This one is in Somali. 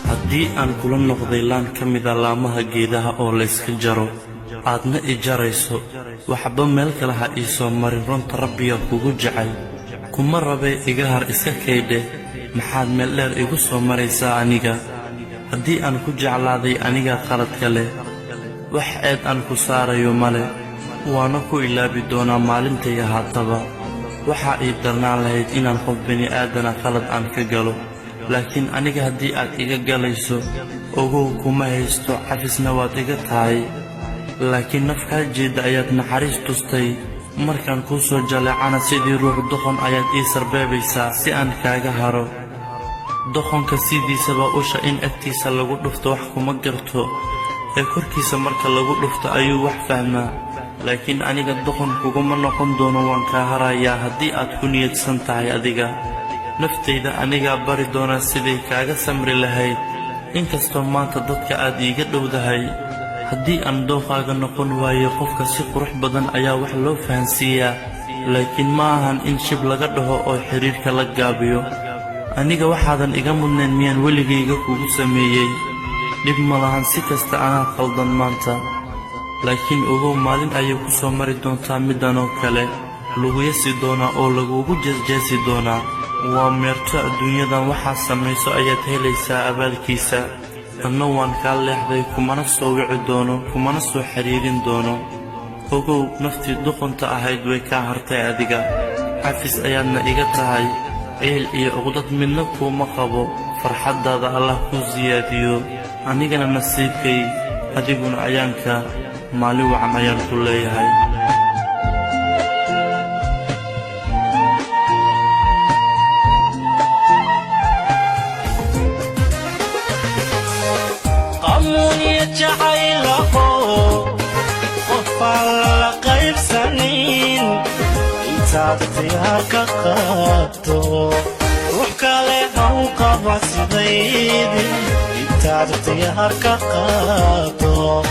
haddii aan kula noqday laan ka mida laamaha geedaha oo layska jaro aadna i jarayso waxba meel kale ha ii soo marin runta rabbiga kugu jecel kuma rabe iga har iska kaydhe maxaad meel dheer igu soo maraysaa aniga haddii aan ku jeclaaday aniga qalad kale wax eed aan ku saarayo male waana ku ilaabi doonaa maalintay ahaataba waxaa ii darnaan lahayd inaan qof bini aadana qalad aan ka galo laakiin aniga haddii aad iga galayso ogow kuma haysto cafisna waad iga tahay laakiin nafkaa jeedda ayaad naxariis tustay markaan kuu soo jaleecana sidii ruux doqon ayaad ii sarbeebaysaa si aan kaaga haro doqonka sidiisaba usha in agtiisa lagu dhufto wax kuma garto ee korkiisa marka lagu dhufto ayuu wax fahmaa laakiin aniga doqon kuguma noqon doono waan kaa harayaa haddii aad ku niyadsan tahay adiga naftayda anigaa bari doonaa siday kaaga samri lahayd inkastoo maanta dadka aad iiga dhowdahay haddii aan dooqaaga noqon waayo qofka si qurux badan ayaa wax loo fahansiiyaa laakiin ma ahan in shib laga dhaho oo xiriirka la gaabiyo aniga waxaadan iga mudnayn miyaan weligayga kugu sameeyey dhib ma lahan si kasta anaa qaldan maanta laakiin ogow maalin ayay ku soo mari doontaa middan oo kale lagu yasi doonaa oo lagugu jeesjeesi doonaa waa meerto adduunyadan waxaa samayso ayaad helaysaa abaalkiisa anna waan kaa leexday kumana soo wici doono kumana soo xiriirin doono ogow naftii duqunta ahayd way kaa hartay adiga cafis ayaadna iga tahay ciil iyo uqdad midna kuuma qabo farxaddaada allah kuu siyaadiyo anigana nasiibkay adiguna ayaanka maalin wacan ayaan ku leeyahay اختيارك قابته روح كاليها وقابع سيدي اختيارك قابته